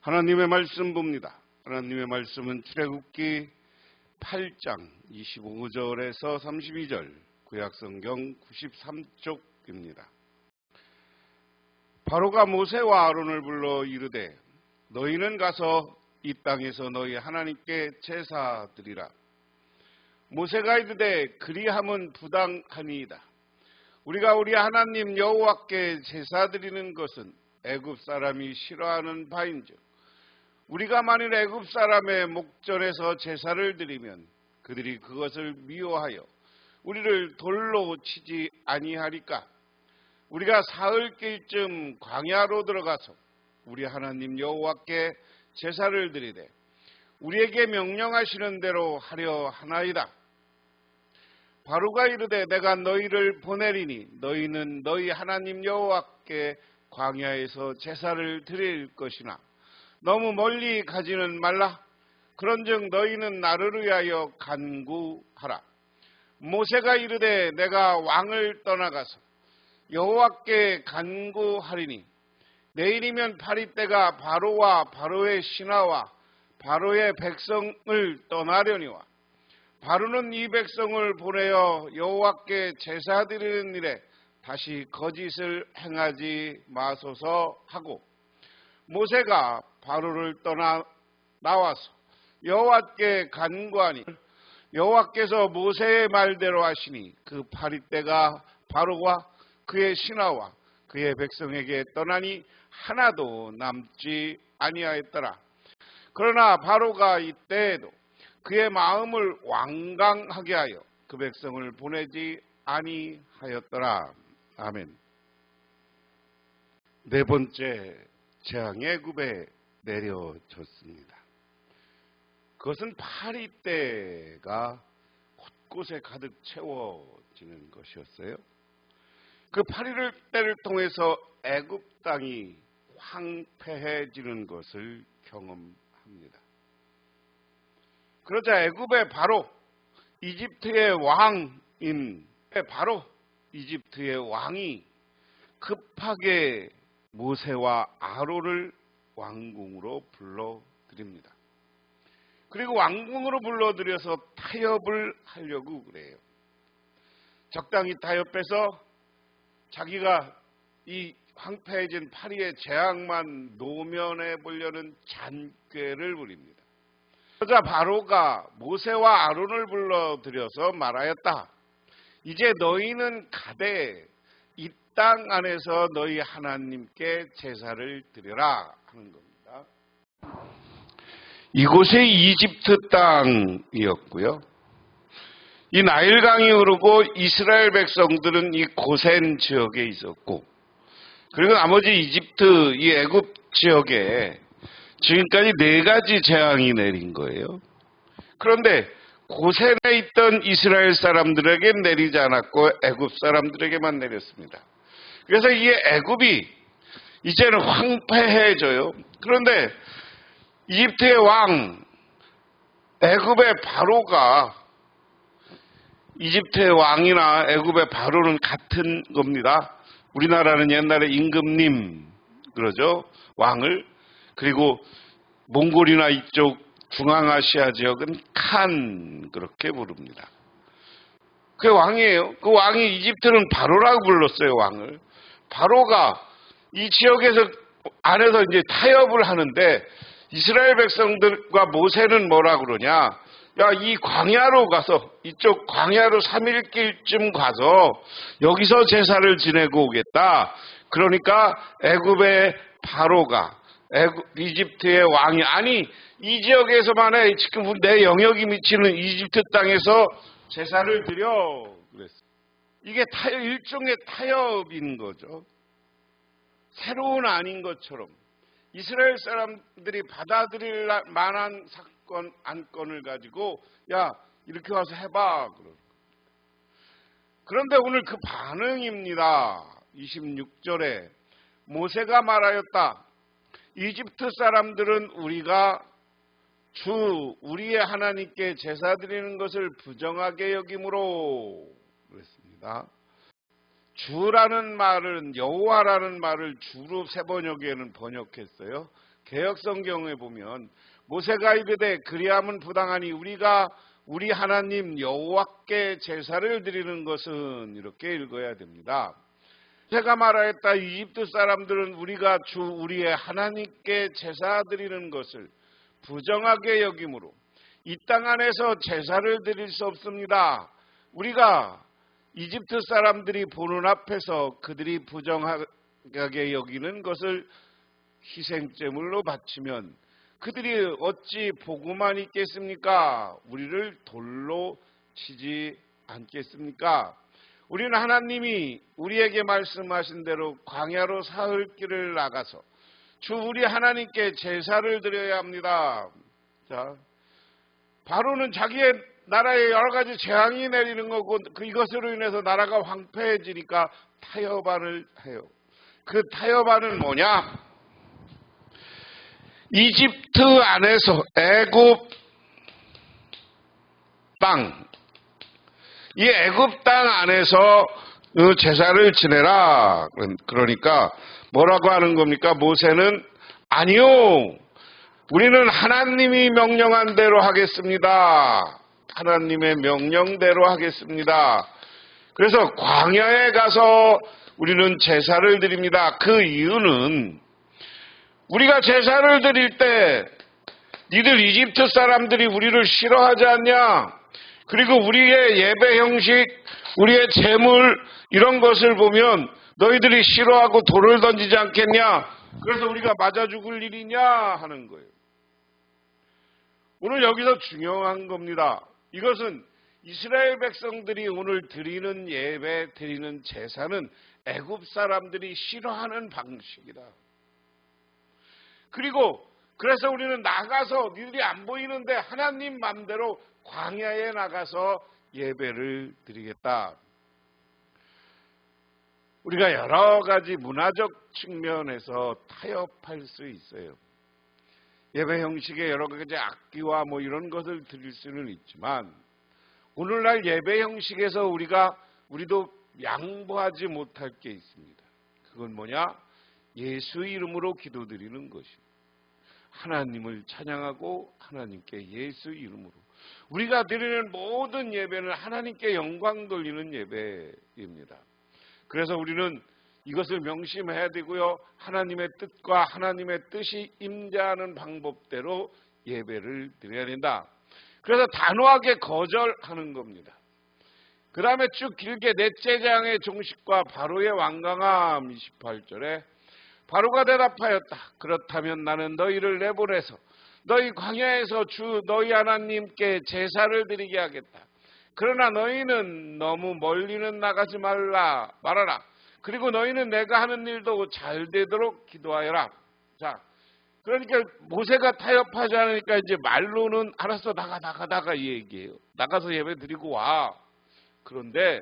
하나님의 말씀 봅니다. 하나님의 말씀은 출애굽기 8장 25절에서 32절, 구약성경 93쪽입니다. 바로가 모세와 아론을 불러 이르되 너희는 가서 이 땅에서 너희 하나님께 제사 드리라. 모세가 이르되 그리함은 부당하니이다. 우리가 우리 하나님 여호와께 제사 드리는 것은 애굽 사람이 싫어하는 바인즉 우리가 만일 애굽 사람의 목전에서 제사를 드리면 그들이 그것을 미워하여 우리를 돌로 치지 아니하리까. 우리가 사흘길쯤 광야로 들어가서 우리 하나님 여호와께 제사를 드리되 우리에게 명령하시는 대로 하려 하나이다. 바로가 이르되 내가 너희를 보내리니 너희는 너희 하나님 여호와께 광야에서 제사를 드릴 것이나 너무 멀리 가지는 말라. 그런즉 너희는 나를 위하여 간구하라. 모세가 이르되 내가 왕을 떠나가서 여호와께 간구하리니 내일이면 파리떼가 바로와 바로의 신하와 바로의 백성을 떠나려니와 바로는 이 백성을 보내어 여호와께 제사 드리는 일에 다시 거짓을 행하지 마소서 하고 모세가 바로를 떠나 나와서 여호와께 간구하니 여호와께서 모세의 말대로 하시니 그 파리떼가 바로와 그의 신하와 그의 백성에게 떠나니 하나도 남지 아니하였더라. 그러나 바로가 이때에도 그의 마음을 완강하게 하여 그 백성을 보내지 아니하였더라. 아멘. 네 번째 재앙이 애굽에 내려졌습니다. 그것은 파리떼가 곳곳에 가득 채워지는 것이었어요. 그 파리떼를 통해서 애굽 땅이 황폐해지는 것을 경험합니다. 그러자 애굽의 바로 이집트의 왕인 바로 이집트의 왕이 급하게 모세와 아론을 왕궁으로 불러들입니다. 그리고 왕궁으로 불러들여서 타협을 하려고 그래요. 적당히 타협해서 자기가 이 황폐해진 파리의 재앙만 노면해 보려는 잔꾀를 부립니다. 그러자 바로가 모세와 아론을 불러들여서 말하였다. 이제 너희는 가되 이 땅 안에서 너희 하나님께 제사를 드려라 하는 겁니다. 이곳이 이집트 땅이었고요. 이 나일강이 흐르고 이스라엘 백성들은 이 고센 지역에 있었고, 그리고 나머지 이집트, 이 애굽 지역에 지금까지 4가지 재앙이 내린 거예요. 그런데 고센에 있던 이스라엘 사람들에게 내리지 않았고 애굽 사람들에게만 내렸습니다. 그래서 이 애굽이 이제는 황폐해져요. 그런데 이집트의 왕, 애굽의 바로가, 이집트의 왕이나 애굽의 바로는 같은 겁니다. 우리나라는 옛날에 임금님 그러죠. 왕을. 그리고 몽골이나 이쪽 중앙아시아 지역은 칸 그렇게 부릅니다. 그게 왕이에요. 그 왕이 이집트는 바로라고 불렀어요. 왕을. 바로가 이 지역에서 안에서 이제 타협을 하는데 이스라엘 백성들과 모세는 뭐라 그러냐? 야, 이 광야로 가서, 이쪽 광야로 3일길쯤 가서 여기서 제사를 지내고 오겠다. 그러니까 애굽의 바로가, 이집트의 왕이, 아니 이 지역에서만의 지금 내 영역이 미치는 이집트 땅에서 제사를 드려 그랬어요. 이게 일종의 타협인 거죠. 새로운 아닌 것처럼 이스라엘 사람들이 받아들일 만한 사건, 안건을 가지고 야, 이렇게 와서 해봐. 그런데 오늘 그 반응입니다. 26절에 모세가 말하였다. 이집트 사람들은 우리가 우리의 하나님께 제사 드리는 것을 부정하게 여김으로 그랬습니다. 주라는 말은, 여호와라는 말을 주로 세 번역에는 번역했어요. 개역 성경에 보면 모세가 이르되 그리함은 부당하니 우리가 우리 하나님 여호와께 제사를 드리는 것은 이렇게 읽어야 됩니다. 제가 말하였다. 이집트 사람들은 우리가 주 우리의 하나님께 제사 드리는 것을 부정하게 여기므로 이 땅 안에서 제사를 드릴 수 없습니다. 우리가 이집트 사람들이 보는 앞에서 그들이 부정하게 여기는 것을 희생제물로 바치면 그들이 어찌 보고만 있겠습니까? 우리를 돌로 치지 않겠습니까? 우리는 하나님이 우리에게 말씀하신 대로 광야로 사흘 길을 나가서 주 우리 하나님께 제사를 드려야 합니다. 자, 바로는 자기의 나라에 여러 가지 재앙이 내리는 거고 이것으로 인해서 나라가 황폐해지니까 타협안을 해요. 그 타협안은 뭐냐? 이집트 안에서 애굽 땅, 이 애굽 땅 안에서 제사를 지내라. 그러니까 뭐라고 하는 겁니까? 모세는 아니요. 우리는 하나님이 명령한 대로 하겠습니다. 하나님의 명령대로 하겠습니다. 그래서 광야에 가서 우리는 제사를 드립니다. 그 이유는 우리가 제사를 드릴 때 니들 이집트 사람들이 우리를 싫어하지 않냐? 그리고 우리의 예배 형식, 우리의 재물 이런 것을 보면 너희들이 싫어하고 돌을 던지지 않겠냐? 그래서 우리가 맞아 죽을 일이냐 하는 거예요. 오늘 여기서 중요한 겁니다. 이것은 이스라엘 백성들이 오늘 드리는 예배, 드리는 제사는 애굽 사람들이 싫어하는 방식이다. 그리고 그래서 우리는 나가서 니들이 안 보이는데 하나님 맘대로 광야에 나가서 예배를 드리겠다. 우리가 여러 가지 문화적 측면에서 타협할 수 있어요. 예배 형식에 여러 가지 악기와 이런 것을 드릴 수는 있지만 오늘날 예배 형식에서 우리도 양보하지 못할 게 있습니다. 그건 뭐냐? 예수 이름으로 기도드리는 것입니다. 하나님을 찬양하고 하나님께 예수 이름으로 우리가 드리는 모든 예배는 하나님께 영광 돌리는 예배입니다. 그래서 우리는 이것을 명심해야 되고요. 하나님의 뜻과 하나님의 뜻이 임재하는 방법대로 예배를 드려야 된다. 그래서 단호하게 거절하는 겁니다. 그 다음에 쭉 길게 넷째 장의 종식과 바로의 완강함 28절에 바로가 대답하였다. 그렇다면 나는 너희를 내보내서 너희 광야에서 주 너희 하나님께 제사를 드리게 하겠다. 그러나 너희는 너무 멀리는 나가지 말아라. 그리고 너희는 내가 하는 일도 잘 되도록 기도하여라. 자, 그러니까 모세가 타협하지 않으니까 이제 말로는 알았어 나가 이 얘기예요. 나가서 예배 드리고 와. 그런데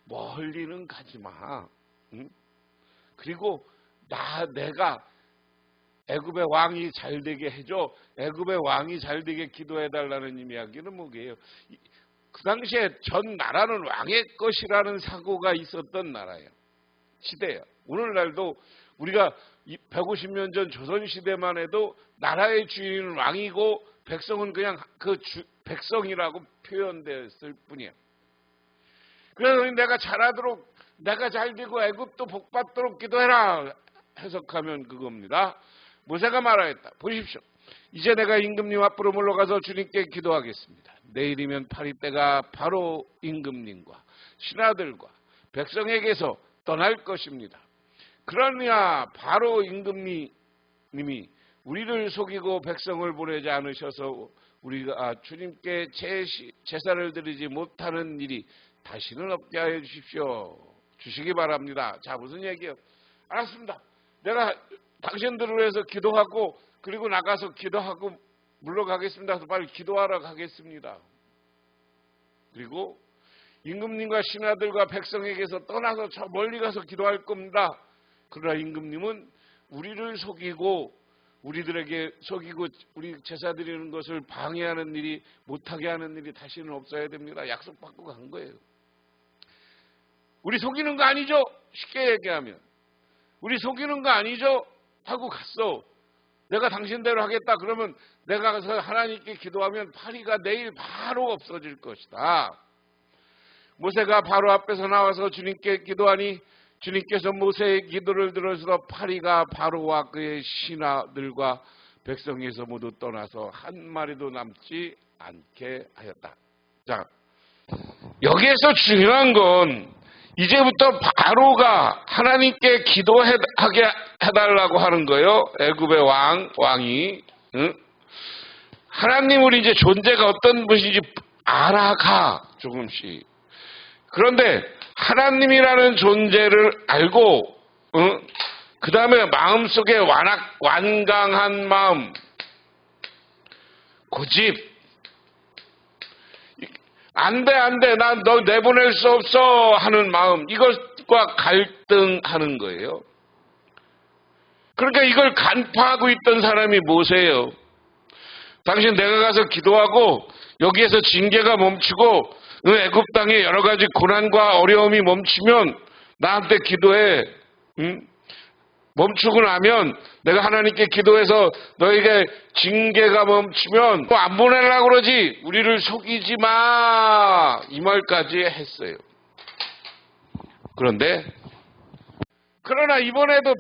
멀리는 가지 마. 응? 그리고 내가 애굽의 왕이 잘 되게 해줘. 애굽의 왕이 잘 되게 기도해달라는 이야기는 뭐게요? 그 당시에 전 나라는 왕의 것이라는 사고가 있었던 나라예요. 시대예요. 오늘날도 우리가 150년 전 조선시대만 해도 나라의 주인은 왕이고 백성은 그냥 백성이라고 표현됐을 뿐이에요. 그래서 내가 잘하도록 내가 잘 되고 애굽도 복받도록 기도해라 해석하면 그겁니다. 모세가 말하였다. 보십시오. 이제 내가 임금님 앞으로 물러가서 주님께 기도하겠습니다. 내일이면 파리떼가 바로 임금님과 신하들과 백성에게서 떠날 것입니다. 그러냐 바로 임금님이 우리를 속이고 백성을 보내지 않으셔서 우리가 주님께 제사를 드리지 못하는 일이 다시는 없게 하여 주시기 바랍니다. 자, 무슨 얘기예요? 알았습니다. 내가 당신들을 위해서 기도하고 그리고 나가서 기도하고 물러가겠습니다. 그래서 빨리 기도하러 가겠습니다. 그리고 임금님과 신하들과 백성에게서 떠나서 저 멀리 가서 기도할 겁니다. 그러나 임금님은 우리를 속이고 우리들에게 속이고 우리 제사 드리는 것을 방해하는 일이 못하게 하는 일이 다시는 없어야 됩니다. 약속받고 간 거예요. 우리 속이는 거 아니죠? 쉽게 얘기하면 우리 속이는 거 아니죠? 하고 갔어. 내가 당신대로 하겠다. 그러면 내가 가서 하나님께 기도하면 파리가 내일 바로 없어질 것이다. 모세가 바로 앞에서 나와서 주님께 기도하니 주님께서 모세의 기도를 들어서 파리가 바로와 그의 신하들과 백성에서 모두 떠나서 한 마리도 남지 않게 하였다. 자, 여기에서 중요한 건 이제부터 바로가 하나님께 기도하게 해달라고 하는 거예요. 애굽의 왕이. 응? 하나님을 이제 존재가 어떤 분인지 알아가, 조금씩. 그런데 하나님이라는 존재를 알고, 응? 그 다음에 마음속에 완강한 마음, 고집, 안 돼, 난 너 내보낼 수 없어 하는 마음, 이것과 갈등하는 거예요. 그러니까 이걸 간파하고 있던 사람이 모세예요. 당신 내가 가서 기도하고 여기에서 징계가 멈추고 애굽 땅에 여러 가지 고난과 어려움이 멈추면 나한테 기도해. 응? 멈추고 나면 내가 하나님께 기도해서 너에게 징계가 멈추면 또 안 보내려고 그러지. 우리를 속이지 마. 이 말까지 했어요. 그러나 이번에도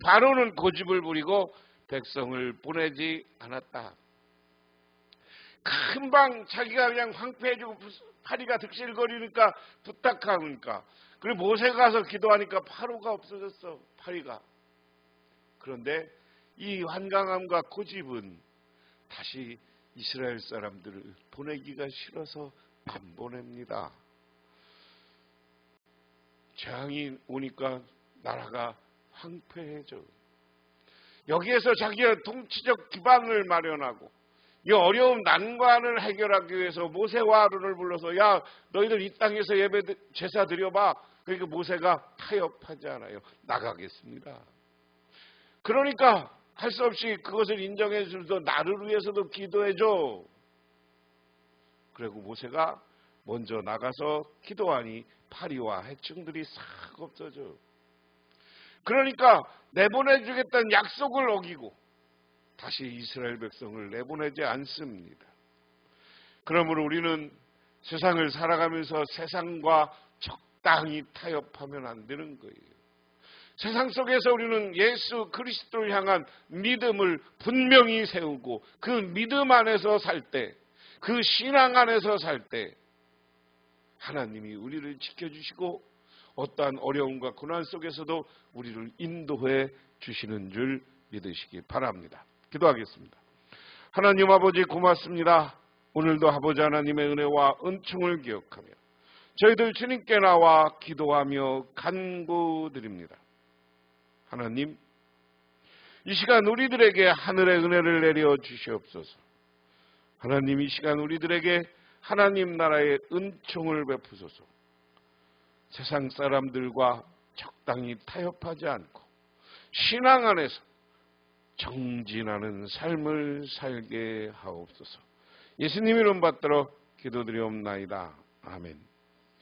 바로는 고집을 부리고 백성을 보내지 않았다. 금방 자기가 그냥 황폐해지고 파리가 득실거리니까 부탁하니까. 그리고 모세가 가서 기도하니까 파로가 없어졌어. 파리가. 그런데 이 완강함과 고집은 다시 이스라엘 사람들을 보내기가 싫어서 안 보냅니다. 재앙이 오니까 나라가 황폐해져. 여기에서 자기의 통치적 기반을 마련하고 이 어려운 난관을 해결하기 위해서 모세와 아론을 불러서 야 너희들 이 땅에서 예배 제사 드려봐. 그러니까 모세가 타협하지 않아요. 나가겠습니다. 그러니까 할 수 없이 그것을 인정해 주면서 나를 위해서도 기도해줘. 그리고 모세가 먼저 나가서 기도하니 파리와 해충들이 싹 없어져. 그러니까 내보내주겠다는 약속을 어기고 다시 이스라엘 백성을 내보내지 않습니다. 그러므로 우리는 세상을 살아가면서 세상과 적당히 타협하면 안 되는 거예요. 세상 속에서 우리는 예수 그리스도를 향한 믿음을 분명히 세우고 그 믿음 안에서 살 때, 그 신앙 안에서 살 때 하나님이 우리를 지켜주시고 어떠한 어려움과 고난 속에서도 우리를 인도해 주시는 줄 믿으시기 바랍니다. 기도하겠습니다. 하나님 아버지 고맙습니다. 오늘도 아버지 하나님의 은혜와 은총을 기억하며 저희들 주님께 나와 기도하며 간구드립니다. 하나님, 이 시간 우리들에게 하늘의 은혜를 내려 주시옵소서. 하나님, 이 시간 우리들에게 하나님 나라의 은총을 베푸소서. 세상 사람들과 적당히 타협하지 않고 신앙 안에서 정진하는 삶을 살게 하옵소서. 예수님 이름 받들어 기도드리옵나이다. 아멘.